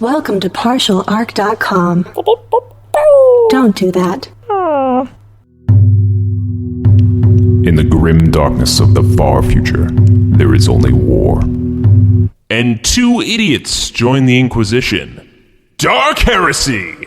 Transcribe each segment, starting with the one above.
Welcome to partialarc.com. Don't do that. In the grim darkness of the far future, there is only war. And two idiots join the Inquisition. Dark Heresy!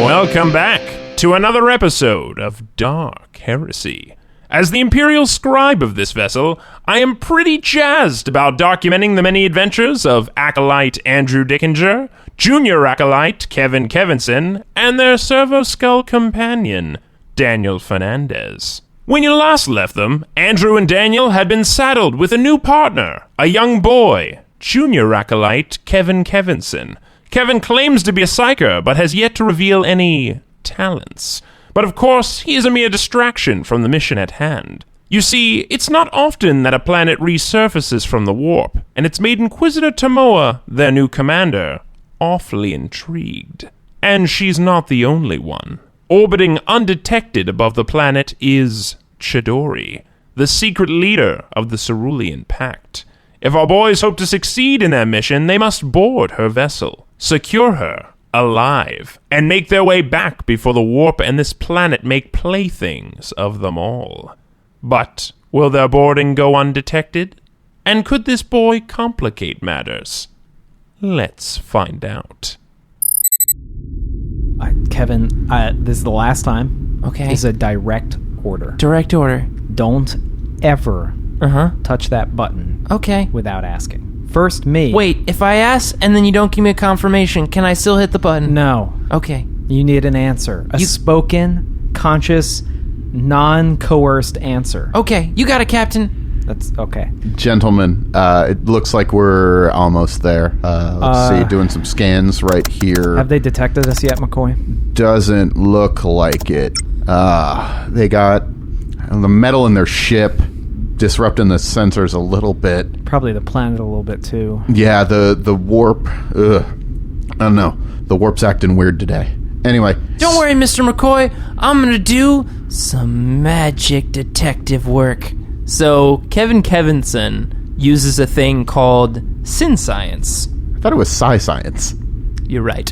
Welcome back to another episode of Dark Heresy. As the Imperial Scribe of this vessel, I am pretty jazzed about documenting the many adventures of Acolyte Andrew Dickinger, Junior Acolyte Kevinson, and their Servo Skull companion, Daniel Fernandez. When you last left them, Andrew and Daniel had been saddled with a new partner, a young boy, Junior Acolyte Kevinson. Kevin claims to be a psyker, but has yet to reveal any talents. But of course, he is a mere distraction from the mission at hand. You see, it's not often that a planet resurfaces from the warp, and it's made Inquisitor Tomoa, their new commander, awfully intrigued. And she's not the only one. Orbiting undetected above the planet is Chidori, the secret leader of the Cerulean Pact. If our boys hope to succeed in their mission, they must board her vessel, secure her alive, and make their way back before the warp and this planet make playthings of them all. But will their boarding go undetected? And could this boy complicate matters? Let's find out. Kevin, this is the last time. Okay. It's a direct order. Direct order. Don't ever touch that button. Okay. Without asking. First, me. Wait, if I ask and then you don't give me a confirmation, can I still hit the button? No. Okay. You need an answer. A spoken, conscious, non-coerced answer. Okay, you got it, Captain. That's okay. Gentlemen, it looks like we're almost there. Let's see, doing some scans right here. Have they detected us yet, McCoy? Doesn't look like it. They got the metal in their ship disrupting the sensors a little bit. Probably the planet a little bit, too. Yeah, the warp. I don't know. The warp's acting weird today. Anyway. Don't worry, Mr. McCoy. I'm going to do some magic detective work. So, Kevinson uses a thing called sin science. I thought it was science. You're right.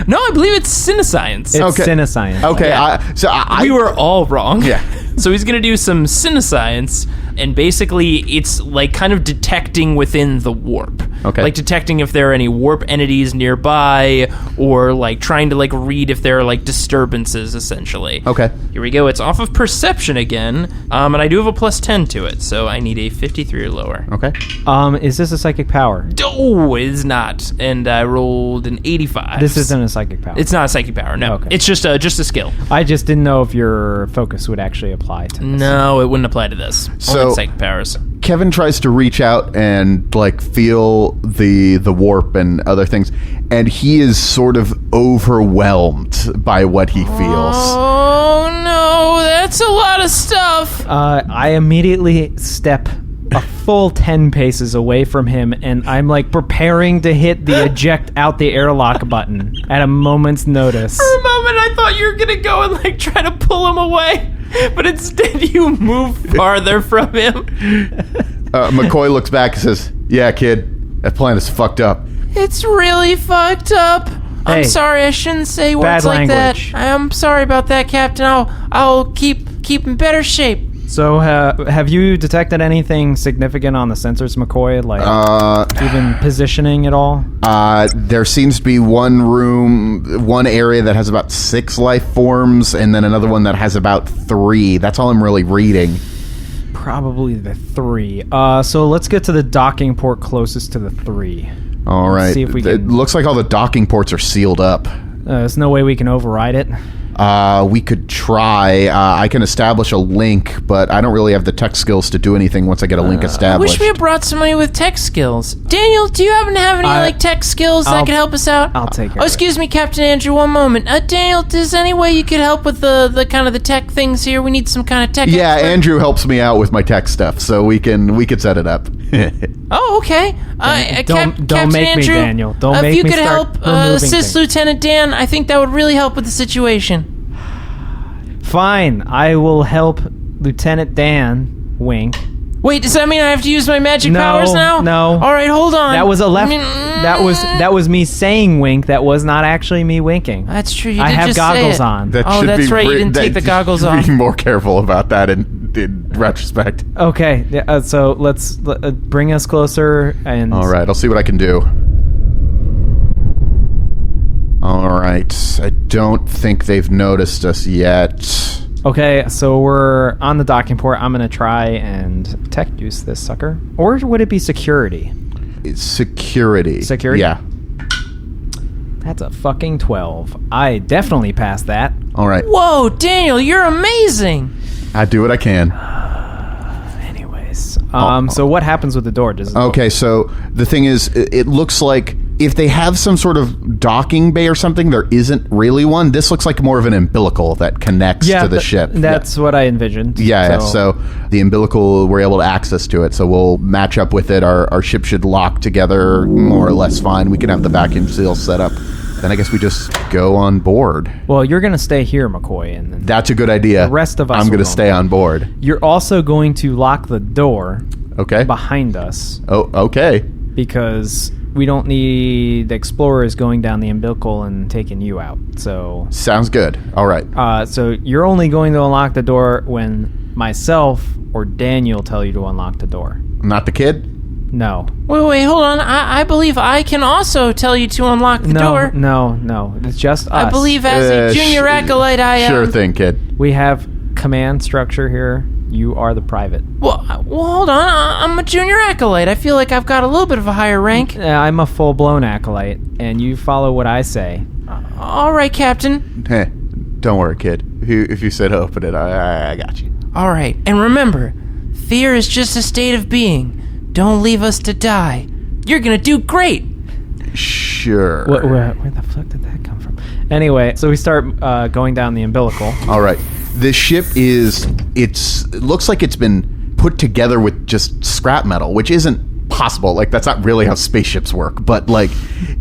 No, I believe it's cinescience. It's cinescience. Okay, Yeah. We were all wrong. Yeah. So he's going to do some cinescience, and basically it's like kind of detecting within the warp. Okay. Like detecting if there are any warp entities nearby, or like trying to like read if there are like disturbances, essentially. Okay. Here we go. It's off of perception again, and I do have a plus 10 to it, so I need a 53 or lower. Okay. Is this a psychic power? Oh, it is not. And I rolled an 85. This isn't a psychic power. It's not a psychic power, no. Okay. It's just a skill. I just didn't know if your focus would actually apply to this. No, it wouldn't apply to this. So- Only psychic powers. Kevin tries to reach out and like feel the warp and other things, and he is sort of overwhelmed by what he feels. Oh no, that's a lot of stuff. I immediately step a full 10 paces away from him, and I'm like preparing to hit the eject out the airlock button at a moment's notice. For a moment, I thought you were gonna go and like try to pull him away, but instead you move farther from him. McCoy looks back and says, "Yeah, kid, that plan is fucked up." It's really fucked up. I'm Hey, sorry, I shouldn't say words bad like language. that. I'm sorry about that, Captain. I'll keep in better shape. So, have you detected anything significant on the sensors, McCoy? Like, even positioning at all? There seems to be one area that has about 6 life forms, and then another one that has about 3. That's all I'm really reading. Probably the 3. So let's get to the docking port closest to the 3. All right. See if we It can... looks like all the docking ports are sealed up. There's no way we can override it. We could try. I can establish a link, but I don't really have the tech skills to do anything once I get a link I established. wish we had brought somebody with tech skills. Daniel, do you happen to have any tech skills that could help us out? I'll take care Oh, of it. excuse me, Captain Andrew, one moment. Daniel, is there any way you could help with the kind of the tech things here? We need some kind of tech. Yeah, expert. Andrew helps me out with my tech stuff, so we could set it up. Oh, okay. Don't Captain make Andrew, me, Daniel. Don't if make you me could start help removing assist things. Lieutenant Dan, I think that would really help with the situation. Fine, I will help Lieutenant Dan. Wink. Wait, does that mean I have to use my magic No, powers now? no. All right, hold on. That was a left. That was me saying wink. That was not actually me winking. That's true. You I did have just goggles say it. on. That Oh, should that's be right, you didn't take the goggles off. Be more careful about that in retrospect. Okay, yeah, so let's bring us closer and. All right, I'll see what I can do. All right, I don't think they've noticed us yet. Okay, so we're on the docking port. I'm gonna try and tech use this sucker, or would it be security? It's security. Security? Yeah. That's a fucking 12. I definitely passed that. All right, Whoa, Daniel, you're amazing. I do what I can. Anyways, so what happens with the door? Does it Okay, so the thing is, it looks like if they have some sort of docking bay or something, there isn't really one. This looks like more of an umbilical that connects to the ship. That's what I envisioned. Yeah, so the umbilical, we're able to access to it, so we'll match up with it. Our ship should lock together more or less fine. We can have the vacuum seal set up. Then I guess we just go on board. Well, you're going to stay here, McCoy, and then That's a good idea. The rest of us I'm will going to go stay on board. you're also going to lock the door Okay. behind us Oh, okay. because we don't need explorers going down the umbilical and taking you out. So, Sounds good. All right. so you're only going to unlock the door when myself or Daniel tell you to unlock the door. Not the kid? No. Wait, hold on. I believe I can also tell you to unlock the door. No. It's just us. I believe as a junior acolyte I am. Sure thing, kid. We have command structure here. You are the private. Well, hold on. I'm a junior acolyte. I feel like I've got a little bit of a higher rank. I'm a full-blown acolyte, and you follow what I say. All right, Captain. Hey, don't worry, kid. If you said open it, I got you. All right. And remember, fear is just a state of being. Don't leave us to die. You're going to do great. Sure. Where the fuck did that come from? Anyway, so we start going down the umbilical. All right. This ship it looks like it's been put together with just scrap metal, which isn't possible. Like, that's not really how spaceships work, but like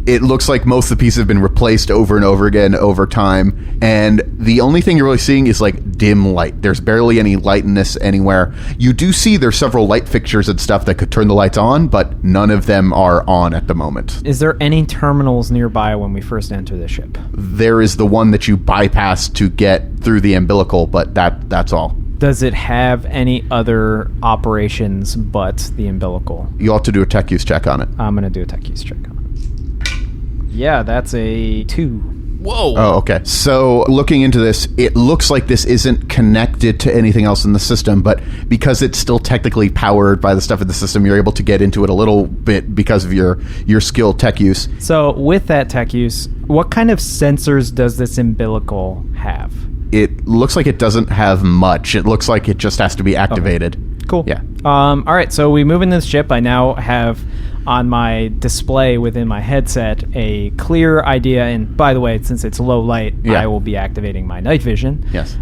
it looks like most of the pieces have been replaced over and over again over time, and the only thing you're really seeing is like dim light. There's barely any light in this anywhere. You do see there's several light fixtures and stuff that could turn the lights on, but none of them are on at the moment. Is there any terminals nearby when we first enter the ship? There is the one that you bypass to get through the umbilical, but that's all. Does it have any other operations but the umbilical? You ought to do a tech use check on it. I'm going to do a tech use check on it. Yeah, that's a 2. Whoa. Oh, okay. So looking into this, it looks like this isn't connected to anything else in the system, but because it's still technically powered by the stuff in the system, you're able to get into it a little bit because of your skill tech use. So with that tech use, what kind of sensors does this umbilical have? It looks like it doesn't have much. It looks like it just has to be activated. Okay. Cool. Yeah. All right, so we move into the ship. I now have on my display within my headset a clear idea, and by the way, since it's low light, Yeah. I will be activating my night vision. Yes.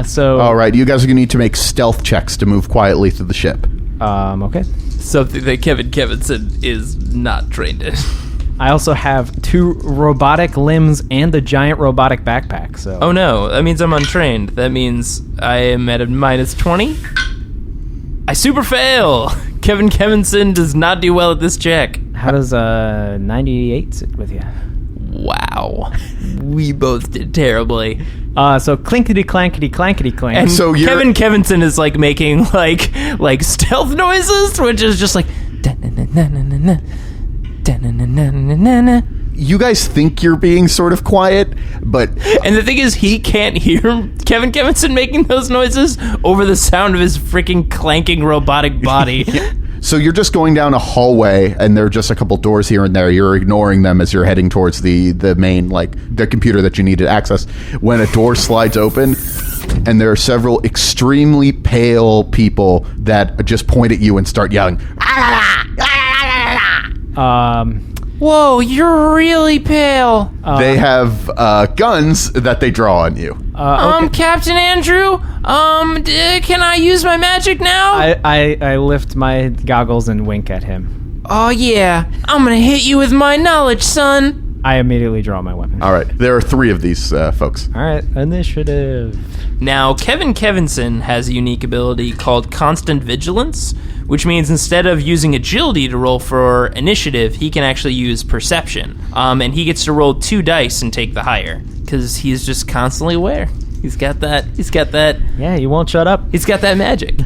So All right. You guys are going to need to make stealth checks to move quietly through the ship. okay. Something that Kevinson is not trained in. I also have 2 robotic limbs and a giant robotic backpack. So Oh no, that means I'm untrained. That means I am at a minus 20. I super fail. Kevinson does not do well at this check. how does 98 sit with you? Wow. We both did terribly. So clinkety clankety clankety clank. And So you're- Kevinson is like making like stealth noises, which is just like da-na-na-na-na-na, da-na-na-na-na-na. You guys think you're being sort of quiet, but And the thing is, he can't hear Kevinson making those noises over the sound of his freaking clanking robotic body. so you're just going down a hallway, and there are just a couple doors here and there. You're ignoring them as you're heading towards the main, like, the computer that you need to access, when a door slides open, and there are several extremely pale people that just point at you and start yelling. Whoa, you're really pale. They have guns that they draw on you. Okay. Captain Andrew, can I use my magic now? I lift my goggles and wink at him. Oh yeah, I'm gonna hit you with my knowledge, son. I immediately draw my weapon. All right. There are 3 of these folks. All right, initiative. Now, Kevinson has a unique ability called Constant Vigilance, which means instead of using agility to roll for initiative, he can actually use perception. And he gets to roll 2 dice and take the higher, because he's just constantly aware. He's got that. Yeah, you won't shut up. He's got that magic.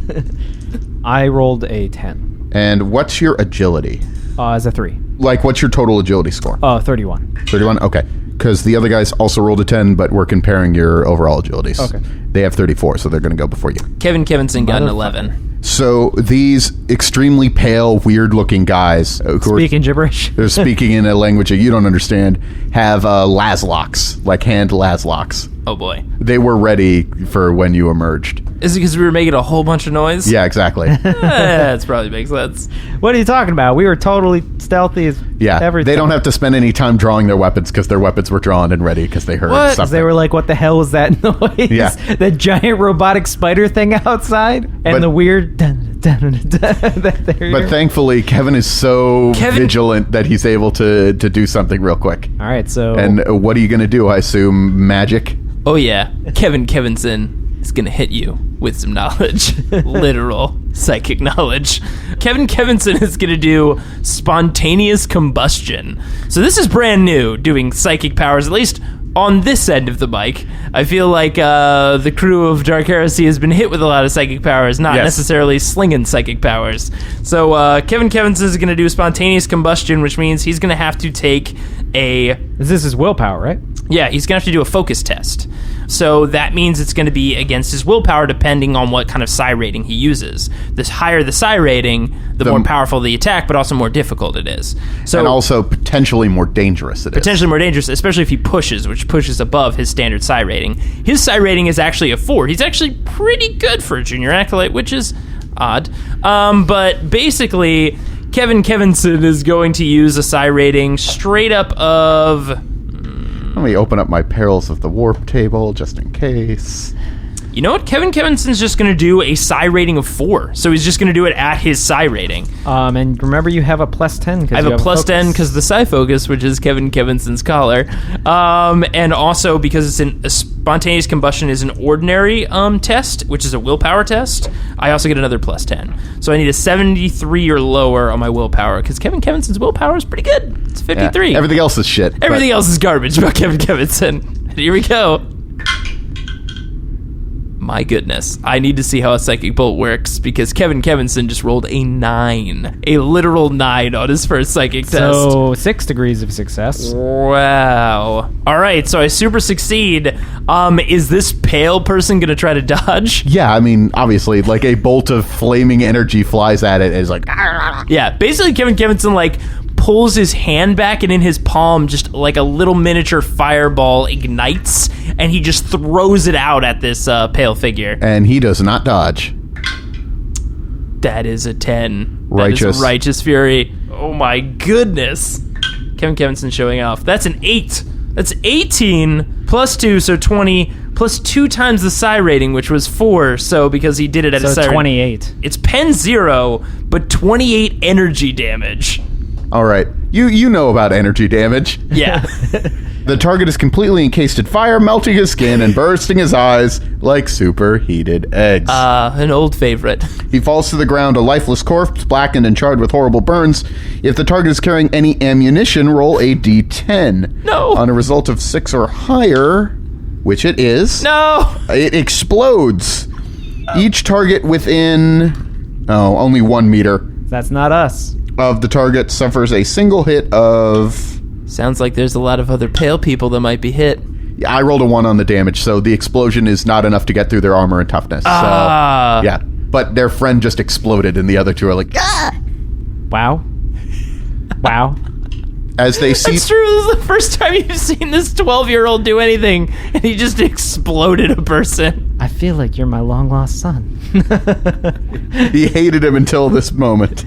I rolled a 10. And what's your agility? As a 3. Like, what's your total agility score? 31. 31? Okay. Because the other guys also rolled a 10, but we're comparing your overall agilities. Okay. They have 34, so they're going to go before you. Kevinson got an 11. So these extremely pale, weird-looking guys who Speaking gibberish. they're speaking in a language that you don't understand, have laslocks, like hand laslocks. Oh boy. They were ready for when you emerged. Is it because we were making a whole bunch of noise? Yeah, exactly. That probably makes sense. What are you talking about? We were totally stealthy as Yeah, everything. they don't have to spend any time drawing their weapons because their weapons were drawn and ready because they heard What? something. They were like, what the hell was that noise? Yeah. That giant robotic spider thing outside? And But- the weird dun, dun, dun, dun, that they're But thankfully, Kevin is so vigilant that he's able to do something real quick. All right, so... And what are you going to do? I assume magic? Oh yeah, Kevinson is gonna hit you with some knowledge. Literal psychic knowledge. Kevinson is gonna do spontaneous combustion. So this is brand new, doing psychic powers, at least on this end of the mic. I feel like the crew of Dark Heresy has been hit with a lot of psychic powers, not necessarily slinging psychic powers. So Kevinson is gonna do spontaneous combustion, which means he's gonna have to take a... This is willpower, right? Yeah, he's going to have to do a focus test. So that means it's going to be against his willpower depending on what kind of psi rating he uses. The higher the psi rating, the more powerful the attack, but also more difficult it is. So And also potentially more dangerous it is. potentially more dangerous, especially if he pushes, which pushes above his standard psi rating. His psi rating is actually a 4. He's actually pretty good for a junior acolyte, which is odd. But basically, Kevinson is going to use a psi rating straight up of... Let me open up my Perils of the Warp table just in case. You know what? Kevinson's just going to do a psi rating of 4. So he's just going to do it at his psi rating. And remember, you have a plus 10. I have a plus 10 because the psi focus, which is Kevinson's collar. And also because it's a spontaneous combustion is an ordinary test, which is a willpower test. I also get another plus 10. So I need a 73 or lower on my willpower because Kevinson's willpower is pretty good. It's 53. Yeah, everything else is shit. Everything else is garbage about Kevinson. Here we go. My goodness. I need to see how a psychic bolt works because Kevinson just rolled a 9. A literal 9 on his first psychic test. So 6 degrees of success. Wow. All right, so I super succeed. Is this pale person going to try to dodge? Yeah, I mean, obviously, like a bolt of flaming energy flies at it and is like... Yeah, basically Kevinson, like, pulls his hand back and in his palm just like a little miniature fireball ignites and he just throws it out at this pale figure. And he does not dodge. That is a 10. Righteous. That is a righteous fury. Oh my goodness. Kevinson showing off. That's an 8. That's 18 plus 2, so 20 plus 2 times the psi rating, which was 4. So because he did it at a psi 28. rating. It's pen 0, but 28 energy damage. All right. You know about energy damage. Yeah. The target is completely encased in fire, melting his skin and bursting his eyes like superheated eggs. An old favorite. He falls to the ground, a lifeless corpse, blackened and charred with horrible burns. If the target is carrying any ammunition, roll a d10. No. On a result of 6 or higher, which it is, No. it explodes. Each target within, only 1 meter That's not us. of the target suffers a single hit of... Sounds like there's a lot of other pale people that might be hit. Yeah, I rolled a 1 on the damage, so the explosion is not enough to get through their armor and toughness. So, yeah. But their friend just exploded, and the other 2 are like, ah! Wow. Wow. As they see... That's true. This is the first time you've seen this 12-year-old do anything, and he just exploded a person. I feel like you're my long-lost son. He hated him until this moment.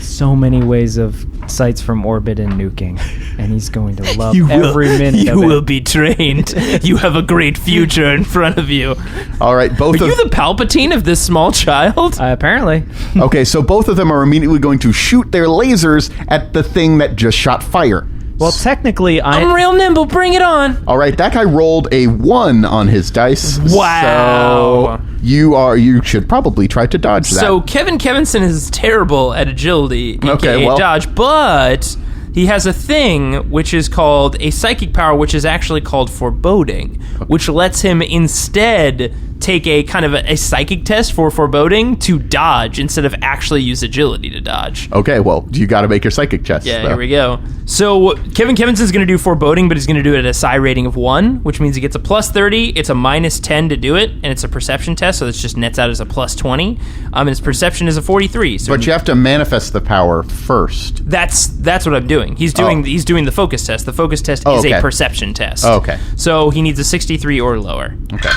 So many ways of sights from orbit and nuking, and he's going to love You every minute You of it. will be trained. You have a great future in front of you. All right, both Are of you the Palpatine of this small child? Apparently. okay, so both of them are immediately going to shoot their lasers at the thing that just shot fire. Well, technically, I'm real nimble. Bring it on. All right, that guy rolled a 1 on his dice. Wow. So you should probably try to dodge that. So Kevinson is terrible at agility, aka Okay, well- dodge, but he has a thing which is called a psychic power, which is actually called foreboding, which lets him instead take a kind of a psychic test for foreboding to dodge instead of actually use agility to dodge. Okay, well, you got to make your psychic chest. Yeah, though. here we go. So Kevinson's going to do foreboding, but he's going to do it at a psi rating of 1, which means he gets a plus 30, it's a minus 10 to do it, and it's a perception test, so this just nets out as a plus 20. And his perception is a 43. So But you have to manifest the power first. That's what I'm doing. He's doing the focus test. The focus test is okay. a perception test. Okay. So he needs a 63 or lower. Okay.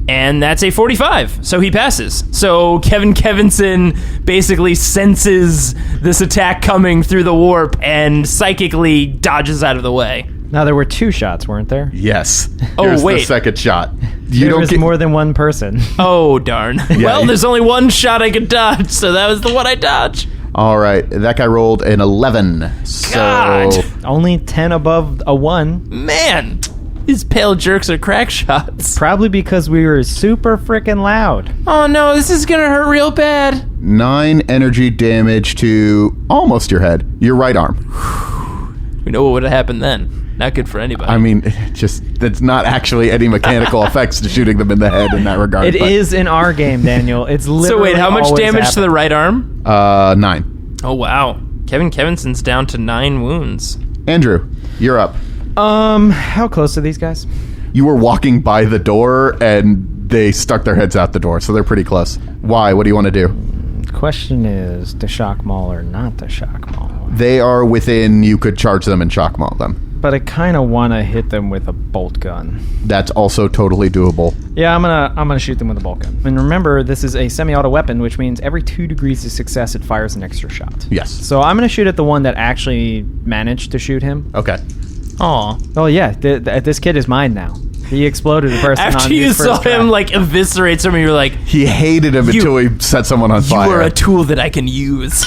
And that's a 45, so he passes. So Kevinson basically senses this attack coming through the warp and psychically dodges out of the way. Now, there were 2 shots, weren't there? Yes. Oh, Here's wait. the second shot. There was more than one person. Oh, darn. Well, there's only one shot I could dodge, so that was the one I dodged. All right, that guy rolled an 11. So God. Only 10 above a 1. Man, these pale jerks are crack shots. Probably because we were super freaking loud. Oh, no, this is going to hurt real bad. 9 energy damage to almost your head, your right arm. We know what would have happened then. Not good for anybody. I mean, that's not actually any mechanical effects to shooting them in the head in that regard. It is in our game, Daniel. It's literally So wait, how much always damage to the happened. right arm? 9. Oh, wow. Kevinson's down to 9 wounds. Andrew, you're up. How close are these guys? You were walking by the door and they stuck their heads out the door, so they're pretty close. Why? What do you want to do? The question is, to shock maul or not to shock maul? They are within, you could charge them and shock maul them. But I kind of want to hit them with a bolt gun. That's also totally doable. Yeah, I'm gonna shoot them with a bolt gun. And remember, this is a semi-auto weapon, which means every 2 degrees of success, it fires an extra shot. Yes. So I'm gonna shoot at the one that actually managed to shoot him. Okay. Aw. Oh yeah, this kid is mine now. He exploded the person on After you his saw first try. him, like, eviscerate someone, you're like, He hated him until he set someone on you fire. are a tool that I can use.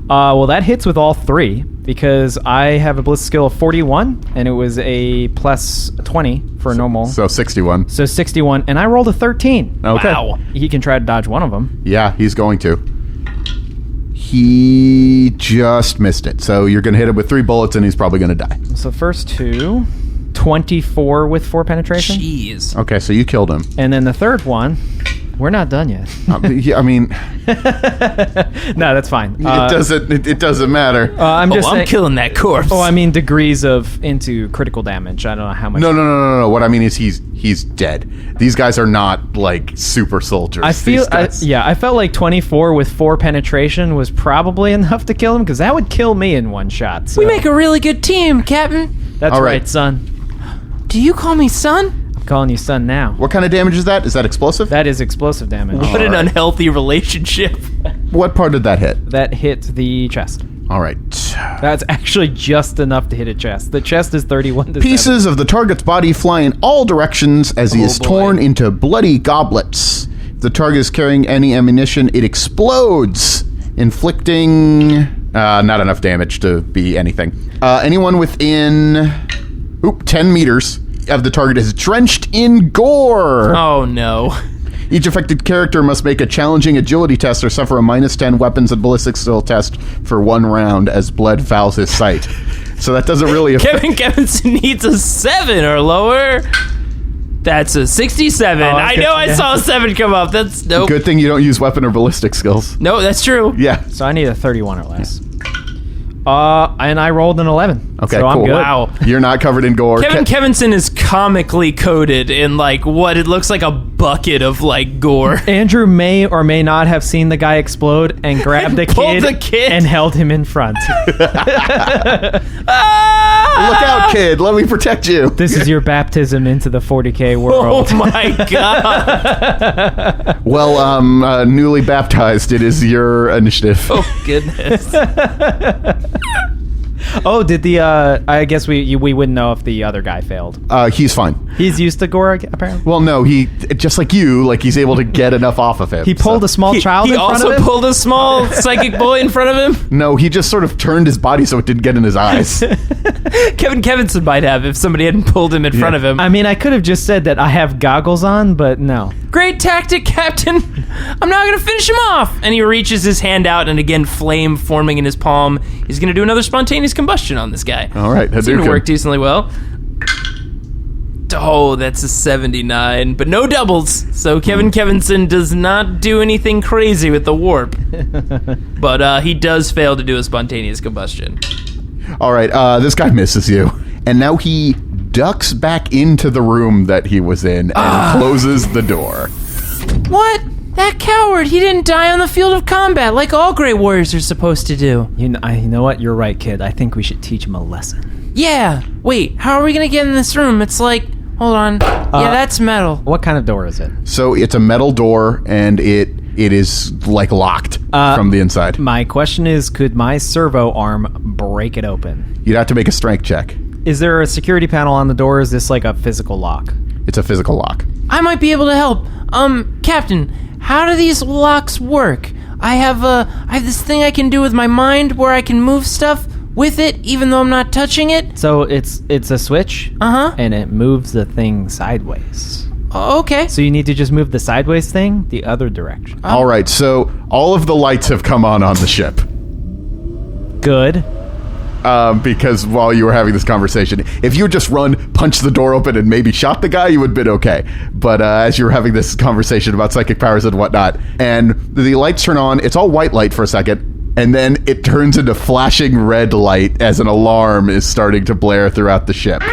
Well, that hits with all 3 because I have a ballistic skill of 41, and it was a plus 20 for normal. So 61. So 61, and I rolled a 13. Okay. Wow. He can try to dodge one of them. Yeah, he's going to. He just missed it. So you're going to hit him with 3 bullets and he's probably going to die. So first 2, 24 with 4 penetration. Jeez. Okay, so you killed him. And then the third one, we're not done yet. Yeah, I mean, No, that's fine. it doesn't matter. I'm just I'm saying, killing that corpse. I mean degrees of into critical damage. I don't know how much. No. What I mean is he's dead. These guys are not like super soldiers. I feel, These guys- I felt like 24 with 4 penetration was probably enough to kill him because that would kill me in one shot. So. we make a really good team, Captain. That's All right, right. son. Do you call me son? I'm calling you son now. What kind of damage is that? Is that explosive? That is explosive damage. What an unhealthy relationship. What part did that hit? That hit the chest. All right. That's actually just enough to hit a chest. The chest is 31 to 7. Pieces of the target's body fly in all directions as he is boy. torn into bloody goblets. If the target is carrying any ammunition, it explodes, inflicting not enough damage to be anything. Anyone within 10 meters of the target is drenched in gore. Oh, no. Each affected character must make a challenging agility test or suffer a -10 weapons and ballistic skill test for 1 round as blood fouls his sight. So that doesn't really affect... Kevinson needs a 7 or lower. That's a 67. I know I saw a 7 come up. That's nope. Good thing you don't use weapon or ballistic skills. No, that's true. Yeah. So I need a 31 or less. And I rolled an 11. Okay, so cool. I'm good. Wow. You're not covered in gore. Kevinson is comically coded in like what it looks like a bucket of like gore. Andrew may or may not have seen the guy explode and grabbed the pulled kid, the kid. and held him in front. Look out, kid. Let me protect you. This is your baptism into the 40K world. Oh my god. Well, newly baptized, it is your initiative. Oh goodness. Oh, did the I guess we wouldn't know if the other guy failed. He's fine. He's used to gore, apparently. Well, no, he, just like you, like he's able to get enough off of him. He pulled a small child in front of him? He also pulled a small psychic boy in front of him? No, he just sort of turned his body so it didn't get in his eyes. Kevinson might have if somebody hadn't pulled him in front of him. I mean, I could have just said that I have goggles on, but no. Great tactic, Captain. I'm not going to finish him off. And he reaches his hand out, and again, flame forming in his palm. He's going to do another spontaneous combustion on this guy. All right. Seemed to work decently well. Oh, that's a 79, but no doubles. So Kevinson does not do anything crazy with the warp. But he does fail to do a spontaneous combustion. All right. This guy misses you. And now he ducks back into the room that he was in and closes the door. What? That coward, he didn't die on the field of combat like all great warriors are supposed to do. You know what? You're right, kid. I think we should teach him a lesson. Yeah. Wait, how are we going to get in this room? It's like, hold on. Yeah, that's metal. What kind of door is it? So it's a metal door, and it is like locked from the inside. My question is, could my servo arm break it open? You'd have to make a strength check. Is there a security panel on the door, or is this like a physical lock? It's a physical lock. I might be able to help. Captain, how do these locks work? I have this thing I can do with my mind where I can move stuff with it even though I'm not touching it. So it's a switch, and it moves the thing sideways. Okay. So you need to just move the sideways thing the other direction. All right, so all of the lights have come on the ship. Good. Because while you were having this conversation, if you had just run, punched the door open, and maybe shot the guy, you would have been okay. But as you were having this conversation about psychic powers and whatnot, and the lights turn on, it's all white light for a second, and then it turns into flashing red light as an alarm is starting to blare throughout the ship.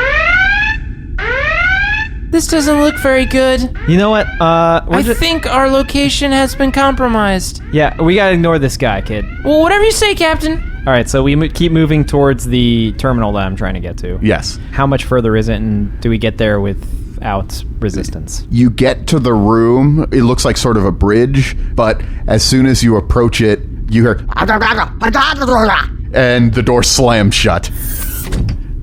This doesn't look very good. You know what? I think our location has been compromised. Yeah, we gotta ignore this guy, kid. Well, whatever you say, Captain. All right, so we keep moving towards the terminal that I'm trying to get to. Yes. How much further is it, and do we get there without resistance? You get to the room. It looks like sort of a bridge, but as soon as you approach it, you hear... and the door slams shut.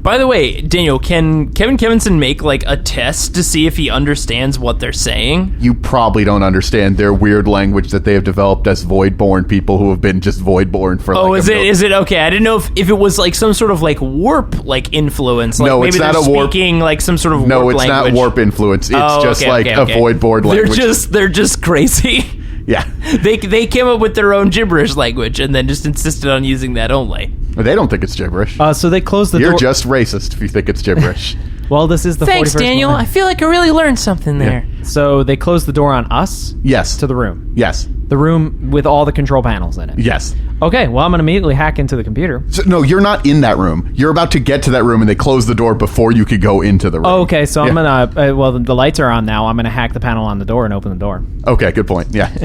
By the way, Daniel, can Kevinson make like a test to see if he understands what they're saying? You probably don't understand their weird language that they have developed as voidborne people who have been just voidborne for like is it okay? I didn't know if it was like some sort of like warp like influence. Like no, maybe it's not they're a warp. speaking like some sort of no, warp it's language. not warp influence. It's just a voidborne language. They're just crazy. Yeah. They came up with their own gibberish language and then just insisted on using that only. They don't think it's gibberish. So they closed the door. You're just racist if you think it's gibberish. Well, this is the Thanks, 41st Daniel. moment. I feel like I really learned something there. So they closed the door on us? Yes. To the room? Yes. The room with all the control panels in it? Yes. Okay, well, I'm going to immediately hack into the computer. So, no, you're not in that room. You're about to get to that room, and they close the door before you could go into the room. Oh, okay, so I'm going to... well, the lights are on now. I'm going to hack the panel on the door and open the door. Okay, good point. Yeah.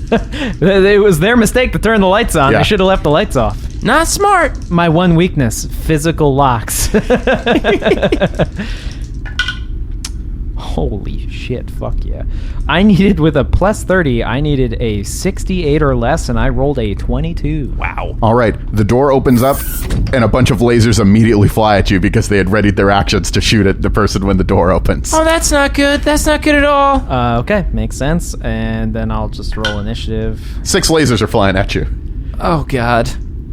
It was their mistake to turn the lights on. Yeah. They should have left the lights off. Not smart. My one weakness, physical locks. Holy shit, fuck yeah. I needed, with a plus 30, I needed a 68 or less, and I rolled a 22. Wow. All right, the door opens up, and a bunch of lasers immediately fly at you because they had readied their actions to shoot at the person when the door opens. Oh, that's not good. That's not good at all. Okay, makes sense. And then I'll just roll initiative. 6 lasers are flying at you. Oh, God.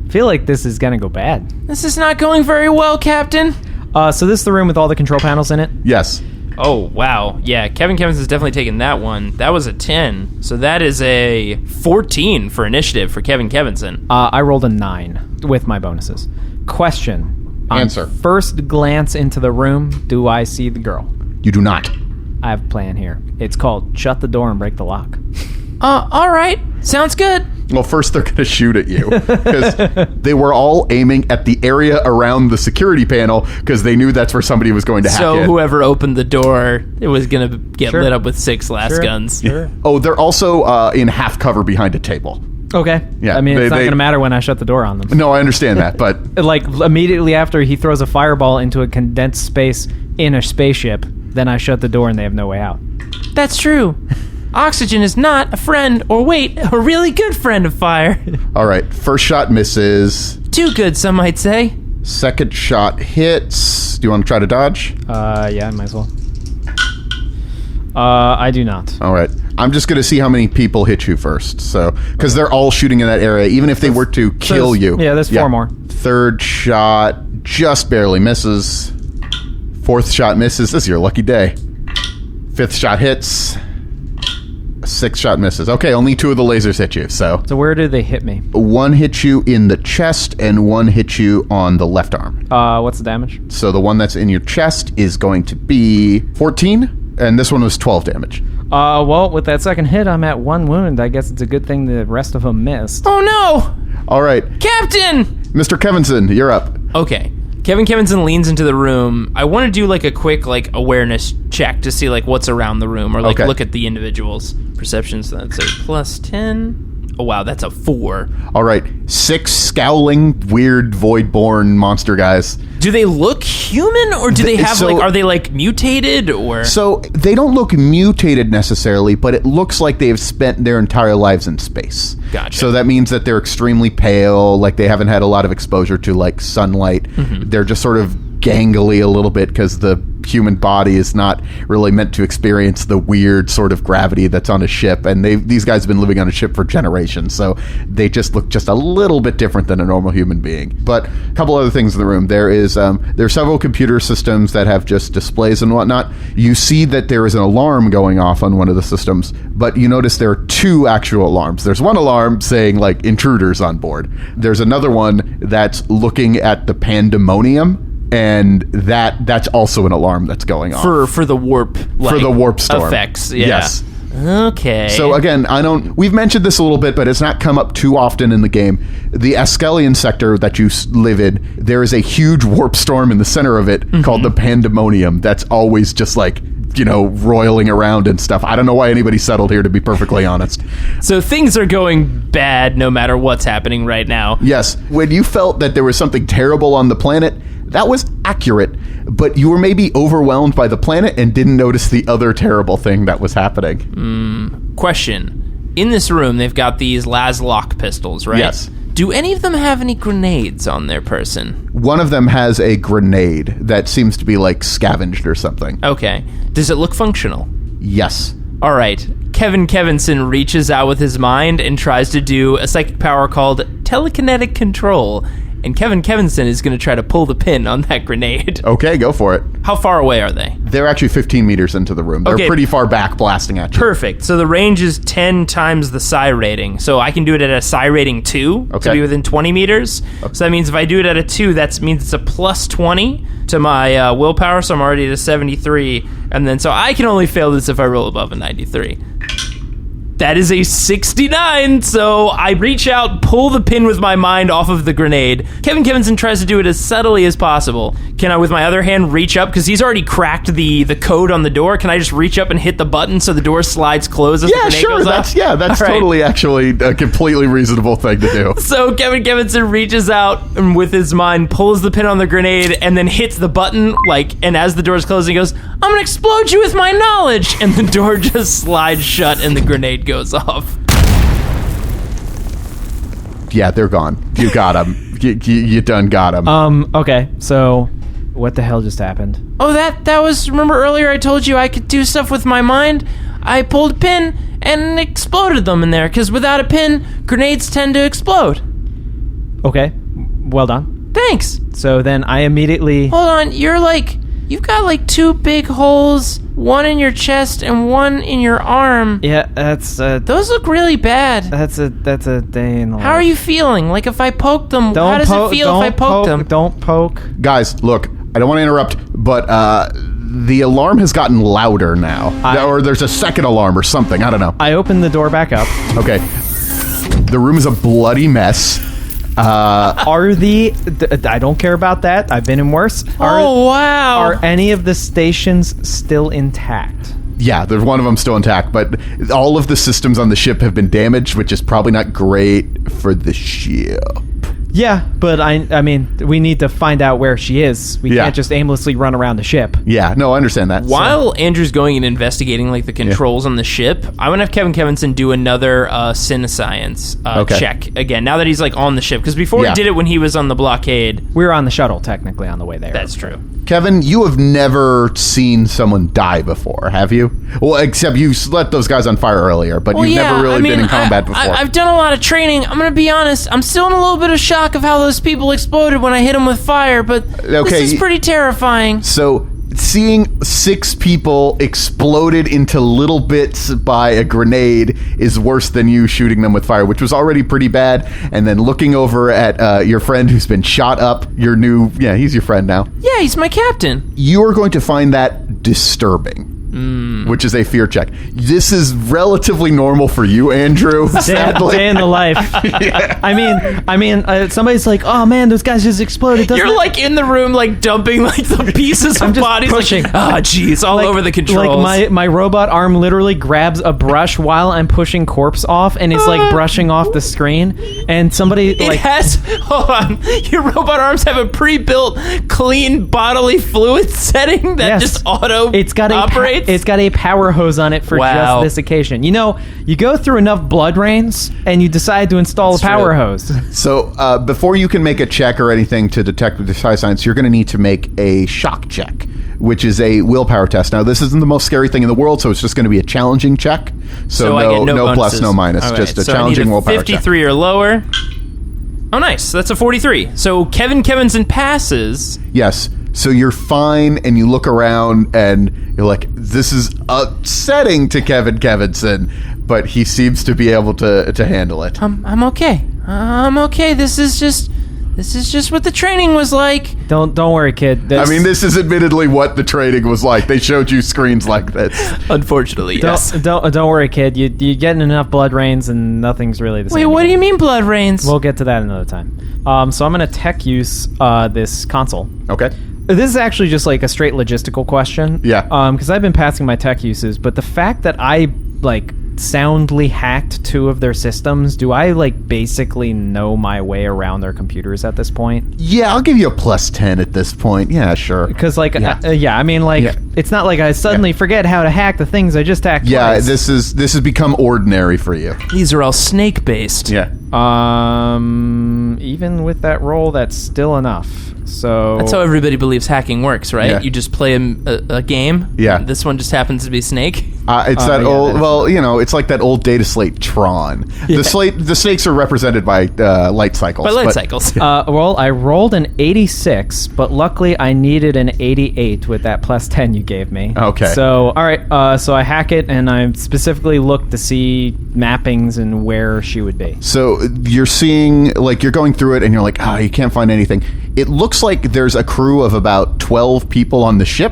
Feel like this is gonna go bad. This is not going very well, Captain. So this is the room with all the control panels in it? Yes. Oh, wow. Yeah, Kevinson's definitely taken that one. That was a 10. So that is a 14 for initiative for Kevinson. I rolled a 9 with my bonuses. Question. Answer. On first glance into the room, do I see the girl? You do not. I have a plan here. It's called shut the door and break the lock. All right. Sounds good. Well, first they're going to shoot at you because they were all aiming at the area around the security panel because they knew that's where somebody was going to hack in. So whoever opened the door, it was going to get lit up with 6 las guns. Sure. Oh, they're also in half cover behind a table. Okay. Yeah, I mean, it's not going to matter when I shut the door on them. No, I understand that, but... Like, immediately after he throws a fireball into a condensed space in a spaceship, then I shut the door and they have no way out. That's true. Oxygen is not a friend, or wait, a really good friend of fire. All right, first shot misses. Too good, some might say. Second shot hits. Do you want to try to dodge? Yeah, I might as well. I do not. All right. I'm just going to see how many people hit you first. So, because they're all shooting in that area, even if they were to kill you. Yeah, there's 4 more. Third shot just barely misses. Fourth shot misses. This is your lucky day. Fifth shot hits. Sixth shot misses. Okay, only 2 of the lasers hit you. So where do they hit me? 1 hit you in the chest and 1 hit you on the left arm. What's the damage? So the one that's in your chest is going to be 14. And this one was 12 damage. Well, with that second hit, I'm at 1 wound. I guess it's a good thing the rest of them missed. Oh no! All right. Captain! Mr. Kevinson, you're up. Okay. Kevinson leans into the room. I want to do like a quick like awareness check to see like what's around the room or like look at the individuals. Perception, so that's a plus 10. Oh wow, that's a 4. All right. 6 scowling, weird, voidborne monster guys. Do they look human or do they have are they like mutated or? So they don't look mutated necessarily, but it looks like they've spent their entire lives in space. Gotcha. So that means that they're extremely pale, like they haven't had a lot of exposure to like sunlight. Mm-hmm. They're just sort of gangly a little bit because the human body is not really meant to experience the weird sort of gravity that's on a ship, and these guys have been living on a ship for generations, so they just look just a little bit different than a normal human being. But a couple other things in the room. There are several computer systems that have just displays and whatnot. You see that there is an alarm going off on one of the systems, but you notice there are 2 actual alarms. There's one alarm saying like intruders on board. There's another one that's looking at the pandemonium, and that's also an alarm that's going off for the warp for the warp storm effects. Yeah. Yes. Okay. So again, we've mentioned this a little bit, but it's not come up too often in the game. The Askelion sector that you live in, there is a huge warp storm in the center of it called the Pandemonium. That's always just like, roiling around and stuff. I don't know why anybody settled here, to be perfectly honest. So things are going bad no matter what's happening right now. Yes. When you felt that there was something terrible on the planet, that was accurate, but you were maybe overwhelmed by the planet and didn't notice the other terrible thing that was happening. Question. In this room, they've got these Laslock pistols, right? Yes. Do any of them have any grenades on their person? One of them has a grenade that seems to be like scavenged or something. Okay. Does it look functional? Yes. All right. Kevinson reaches out with his mind and tries to do a psychic power called telekinetic control. And Kevinson is going to try to pull the pin on that grenade. Okay, go for it. How far away are they? They're actually 15 meters into the room. They're pretty far back blasting at you. Perfect. So the range is 10 times the psi rating. So I can do it at a psi rating 2 to be within 20 meters. Okay. So that means if I do it at a 2, that means it's a plus 20 to my willpower. So I'm already at a 73. And then so I can only fail this if I roll above a 93. That is a 69, so I reach out, pull the pin with my mind off of the grenade. Kevinson tries to do it as subtly as possible. Can I, with my other hand, reach up? Because he's already cracked the code on the door. Can I just reach up and hit the button so the door slides closed as the grenade goes off? That's totally actually a completely reasonable thing to do. So Kevinson reaches out and with his mind pulls the pin on the grenade and then hits the button, and as the door's closing, he goes, "I'm going to explode you with my knowledge!" And the door just slides shut and the grenade goes off. Yeah, they're gone. You got them. You done got them. Okay, so what the hell just happened? Oh, that was, remember earlier I told you I could do stuff with my mind? I pulled a pin and exploded them in there, because without a pin, grenades tend to explode. Okay, well done. Thanks. So then I immediately... Hold on, you've got 2 big holes, one in your chest and one in your arm. Yeah, that's those look really bad. That's a day in the life. How are you feeling? Like if I poked them, how does it feel if I poked them? Don't poke. Guys, look, I don't want to interrupt, but the alarm has gotten louder now. Or there's a second alarm or something. I don't know. I opened the door back up. Okay. The room is a bloody mess. I don't care about that. I've been in worse. Wow. Are any of the stations still intact? Yeah, there's one of them still intact, but all of the systems on the ship have been damaged, which is probably not great for the ship. Yeah, but I mean, we need to find out where she is. We can't just aimlessly run around the ship. Yeah, no, I understand that. While Andrew's going and investigating like the controls on the ship, I want to have Kevinson do another Cinescience check again. Now that he's like on the ship, because before he did it when he was on the blockade. We were on the shuttle technically on the way there. That's true. Kevin, you have never seen someone die before, have you? Well, except you let those guys on fire earlier, but you've never really been in combat before. I've done a lot of training. I'm going to be honest. I'm still in a little bit of shock of how those people exploded when I hit them with fire, but this is pretty terrifying. So, seeing 6 people exploded into little bits by a grenade is worse than you shooting them with fire, which was already pretty bad. And then looking over at your friend who's been shot up, your new... Yeah, he's your friend now. Yeah, he's my captain. You are going to find that disturbing. Which is a fear check. This is relatively normal for you, Andrew. Sadly. Day in the life. Yeah. I mean, somebody's like, "Oh man, those guys just exploded." You're like in the room, like dumping like the pieces of bodies, pushing. Like, jeez, all over the controls. Like my robot arm literally grabs a brush while I'm pushing corpse off, and is like brushing off the screen. And somebody hold on, your robot arms have a pre-built clean bodily fluid setting that just auto operates. It's got a power hose on it for just this occasion. You know, you go through enough blood rains and you decide to install a power hose. So before you can make a check or anything to detect with the Cinescience, you're going to need to make a shock check, which is a willpower test. Now, this isn't the most scary thing in the world, so it's just going to be a challenging check. So I get no plus, no minus, right, just a challenging willpower 53 check. 53 or lower. Oh, nice. That's a 43. So Kevinson passes. Yes. So you're fine, and you look around, and you're like, this is upsetting to Kevinson, but he seems to be able to handle it. I'm okay. I'm okay. This is just what the training was like. Don't worry, kid. I mean, this is admittedly what the training was like. They showed you screens like this. Unfortunately, yes. Don't worry, kid. You're getting enough blood rains, and nothing's really the same. Wait, what do you mean blood rains? We'll get to that another time. So I'm going to tech use this console. Okay. This is actually just like a straight logistical question. Yeah. Because I've been passing my tech uses, but the fact that I like soundly hacked 2 of their systems, do I like basically know my way around their computers at this point? Yeah, I'll give you a plus 10 at this point. Yeah, sure. Because like, I mean, like, it's not like I suddenly forget how to hack the things I just hacked. Yeah, twice. this has become ordinary for you. These are all snake based. Yeah. Even with that roll, that's still enough. So that's how everybody believes hacking works, right? Yeah. You just play a game. Yeah. This one just happens to be Snake. It's that old. Well, you know, it's like that old data slate Tron. The snakes are represented by light cycles. By light cycles. Well, I rolled an 86, but luckily I needed an 88 with that plus 10 you gave me. Okay. So all right. So I hack it, and I specifically look to see mappings and where she would be. So you're seeing, like, you're going through it, and you're like, you can't find anything. It looks like there's a crew of about 12 people on the ship,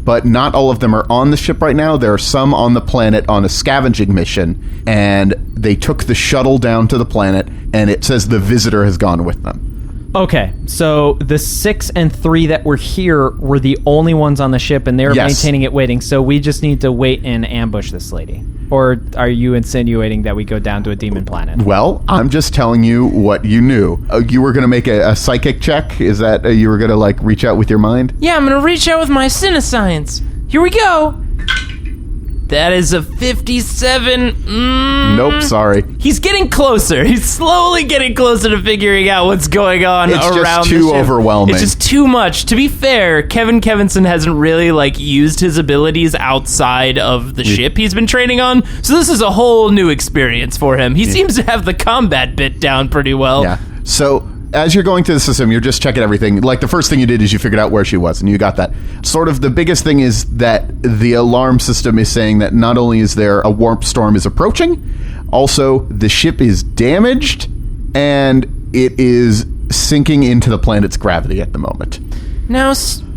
but not all of them are on the ship right now. There are some on the planet on a scavenging mission, and they took the shuttle down to the planet, and it says the visitor has gone with them. Okay, so the 6 and 3 that were here were the only ones on the ship, and they're maintaining it waiting, so we just need to wait and ambush this lady. Or are you insinuating that we go down to a demon planet? Well, I'm just telling you what you knew. You were going to make a psychic check? Is that you were going to, like, reach out with your mind? Yeah, I'm going to reach out with my Cinescience. Here we go. That is a 57. Nope, sorry. He's getting closer. He's slowly getting closer to figuring out what's going on around the ship. It's just too overwhelming. It's just too much. To be fair, Kevinson hasn't really like used his abilities outside of the ship he's been training on, so this is a whole new experience for him. He seems to have the combat bit down pretty well. Yeah. So as you're going through the system, you're just checking everything. Like, the first thing you did is you figured out where she was, and you got that. Sort of the biggest thing is that the alarm system is saying that not only is there a warp storm is approaching, also the ship is damaged, and it is sinking into the planet's gravity at the moment. Now,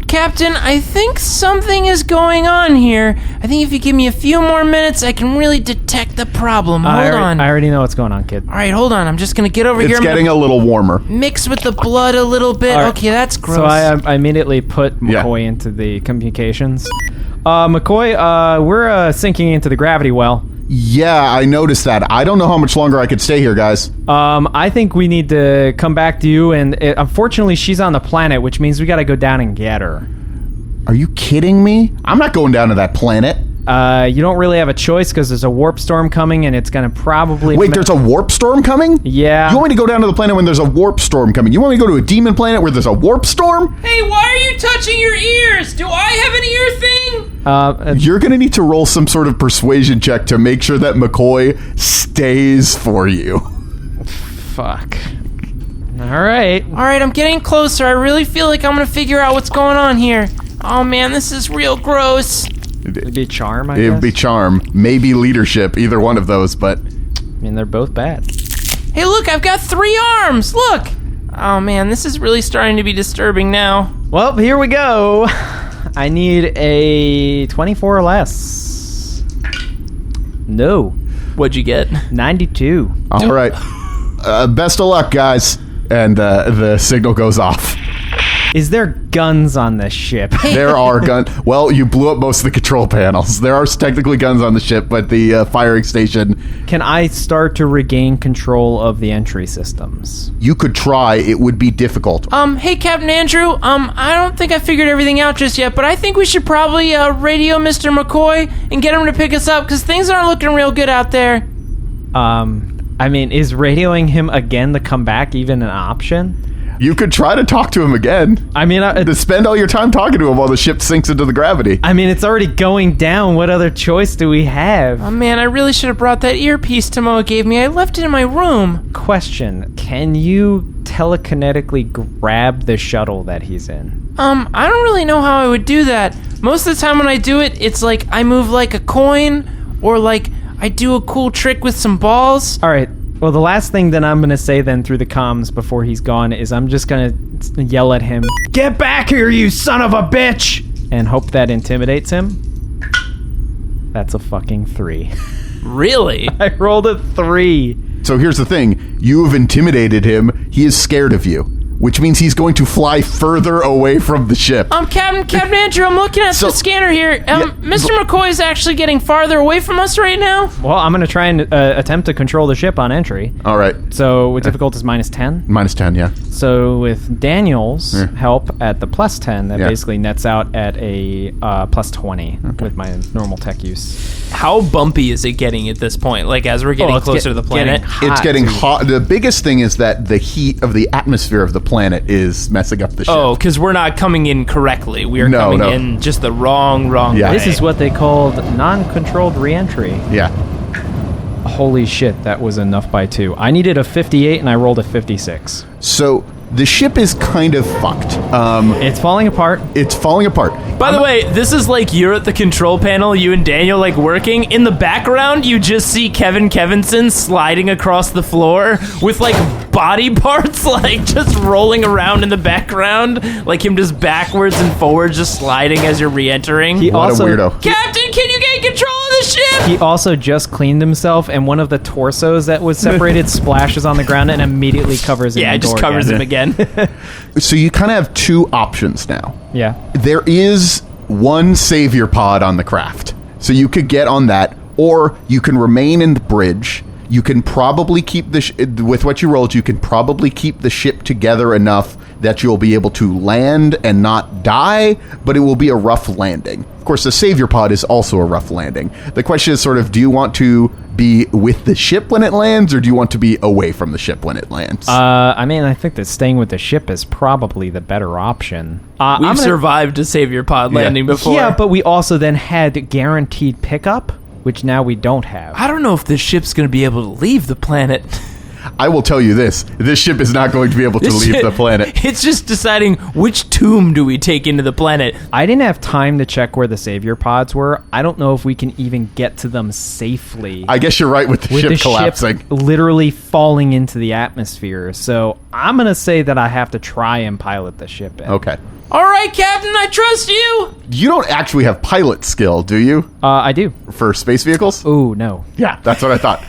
Captain, I think something is going on here. I think if you give me a few more minutes, I can really detect the problem. Hold on. I already know what's going on, kid. All right, hold on. I'm just going to get over here. It's getting a little warmer. Mix with the blood a little bit. Right. Okay, that's gross. So I immediately put McCoy into the communications. McCoy, we're sinking into the gravity well. Yeah, I noticed that. I don't know how much longer I could stay here, guys. I think we need to come back to you, and unfortunately, she's on the planet, which means we got to go down and get her. Are you kidding me? I'm not going down to that planet. You don't really have a choice because there's a warp storm coming, and it's going to probably... Wait, there's a warp storm coming? Yeah. You want me to go down to the planet when there's a warp storm coming? You want me to go to a demon planet where there's a warp storm? Hey, why are you touching your ears? Do I have an ear thing? You're going to need to roll some sort of persuasion check to make sure that McCoy stays for you. Fuck. All right, I'm getting closer. I really feel like I'm going to figure out what's going on here. Oh, man, this is real gross. It'd be charm, I guess. It'd be charm. Maybe leadership. Either one of those, but... I mean, they're both bad. Hey, look, I've got 3 arms. Look. Oh, man, this is really starting to be disturbing now. Well, here we go. I need a 24 or less. No. What'd you get? 92. All right. Best of luck, guys. And the signal goes off. Is there guns on this ship? There are guns. Well, you blew up most of the control panels. There are technically guns on the ship, but the firing station... Can I start to regain control of the entry systems? You could try. It would be difficult. Hey, Captain Andrew. I don't think I figured everything out just yet, but I think we should probably radio Mr. McCoy and get him to pick us up, because things aren't looking real good out there. I mean, is radioing him again to come back even an option? You could try to talk to him again. I mean, to spend all your time talking to him while the ship sinks into the gravity. I mean, it's already going down. What other choice do we have? Oh, man, I really should have brought that earpiece Tomoa gave me. I left it in my room. Question. Can you telekinetically grab the shuttle that he's in? I don't really know how I would do that. Most of the time when I do it, it's like I move like a coin, or like I do a cool trick with some balls. All right. Well, the last thing that I'm going to say then through the comms before he's gone is I'm just going to yell at him, "Get back here, you son of a bitch!" and hope that intimidates him. That's a fucking 3. Really? I rolled a 3. So here's the thing. You have intimidated him. He is scared of you, which means he's going to fly further away from the ship. Captain Andrew, I'm looking at the scanner here. Mr. McCoy is actually getting farther away from us right now. Well, I'm going to try and attempt to control the ship on entry. All right. So with difficult is -10? -10, yeah. So with Daniel's help at the +10, that basically nets out at a +20 with my normal tech use. How bumpy is it getting at this point? Like, as we're getting closer to the planet? It's getting hot. The biggest thing is that the heat of the atmosphere of the planet is messing up the ship. Oh, because we're not coming in correctly. We are coming in just the wrong way. This is what they called non-controlled re-entry. Yeah. Holy shit, that was enough by 2. I needed a 58 and I rolled a 56. So the ship is kind of fucked. It's falling apart. It's falling apart. By the way, this is like you're at the control panel, you and Daniel like working. In the background, you just see Kevinson sliding across the floor with like body parts like just rolling around in the background, like him just backwards and forwards, just sliding as you're re-entering. What a weirdo. Captain, can you get control of the ship? He also just cleaned himself, and one of the torsos that was separated splashes on the ground and immediately covers him. Yeah, it just covers him again. So you kind of have 2 options now. Yeah. There is one savior pod on the craft. So you could get on that, or you can remain in the bridge. You can probably keep with what you rolled, you can probably keep the ship together enough that you'll be able to land and not die, but it will be a rough landing. Of course, the savior pod is also a rough landing. The question is sort of, do you want to be with the ship when it lands, or do you want to be away from the ship when it lands? I mean, I think that staying with the ship is probably the better option. We've survived a savior pod landing before. Yeah, but we also then had guaranteed pickup, which now we don't have. I don't know if this ship's going to be able to leave the planet. I will tell you this ship is not going to be able to leave the planet. It's just deciding which tomb do we take into the planet. I didn't have time to check where the savior pods were. I don't know if we can even get to them safely. I guess you're right with the ship collapsing. Ship literally falling into the atmosphere. So I'm going to say that I have to try and pilot the ship in. Okay. All right, Captain, I trust you. You don't actually have pilot skill, do you? I do. For space vehicles? Ooh, no. Yeah, that's what I thought.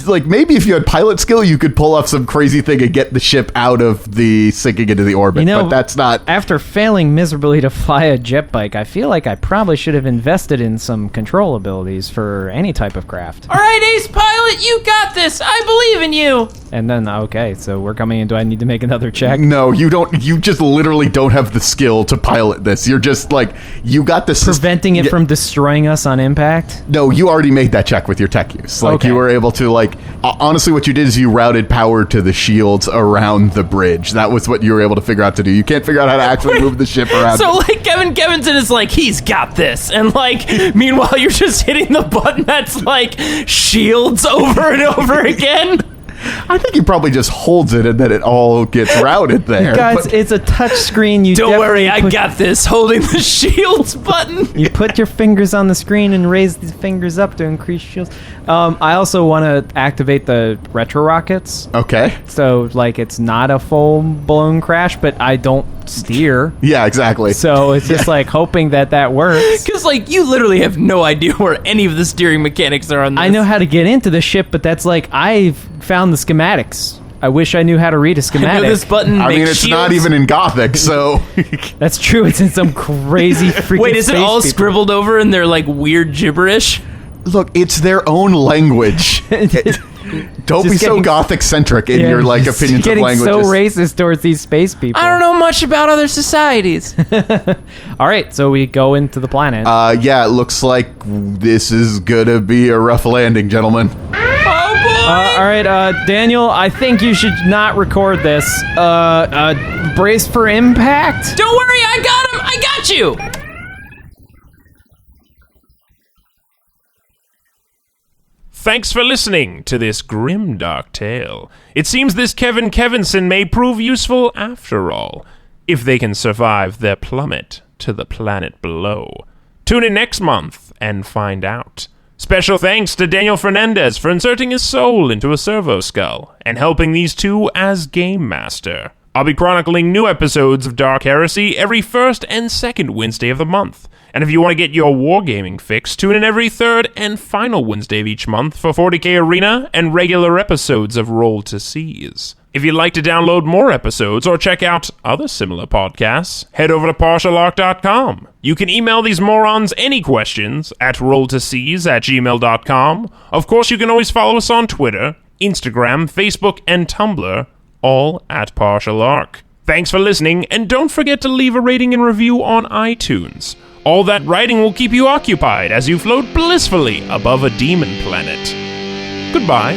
Like, maybe if you had pilot skill, you could pull off some crazy thing and get the ship out of the sinking into the orbit, but that's not... After failing miserably to fly a jet bike, I feel like I probably should have invested in some control abilities for any type of craft. All right, Ace Pilot, you got this. I believe in you. And then, okay, so we're coming in. Do I need to make another check? No, you don't. You just literally don't have the skill to pilot this. You're just like, you got this... Preventing it from destroying us on impact? No, you already made that check with your tech use. Like, you were able to, like... honestly, what you did is you routed power to the shields around the bridge. That was what you were able to figure out to do. You can't figure out how to actually move the ship around. So, like, Kevinson is like, he's got this. And, like, meanwhile, you're just hitting the button that's, like, shields over and over again. I think he probably just holds it and then it all gets routed there. Guys, it's a touch screen. Don't worry, I got this. Holding the shields button. You put your fingers on the screen and raise the fingers up to increase shields. I also want to activate the retro rockets. Okay. So, like, it's not a full-blown crash, but I don't steer. Yeah, exactly. So it's just like hoping that works. Because, like, you literally have no idea where any of the steering mechanics are on this. I know how to get into the ship, but that's like, I've found the schematics. I wish I knew how to read a schematic. I know this button I mean, it's shields. not even in Gothic, so... That's true. It's in some crazy freaking Wait, is it all space scribbled over in their, like, weird gibberish? Look, it's their own language. Don't be so Gothic-centric in your, like, opinions of languages. Getting so racist towards these space people. I don't know much about other societies. All right, so we go into the planet. Yeah, it looks like this is gonna be a rough landing, gentlemen. All right, Daniel, I think you should not record this. Brace for impact? Don't worry, I got him! I got you! Thanks for listening to this grimdark tale. It seems this Kevinson may prove useful after all, if they can survive their plummet to the planet below. Tune in next month and find out. Special thanks to Daniel Fernandez for inserting his soul into a Servo skull and helping these two as Game Master. I'll be chronicling new episodes of Dark Heresy every first and second Wednesday of the month. And if you want to get your wargaming fix, tune in every third and final Wednesday of each month for 40K Arena and regular episodes of Roll to Seize. If you'd like to download more episodes or check out other similar podcasts, head over to partialarc.com. You can email these morons any questions at rolltoseize@gmail.com. Of course, you can always follow us on Twitter, Instagram, Facebook, and Tumblr, all at Partial Arc. Thanks for listening, and don't forget to leave a rating and review on iTunes. All that writing will keep you occupied as you float blissfully above a demon planet. Goodbye.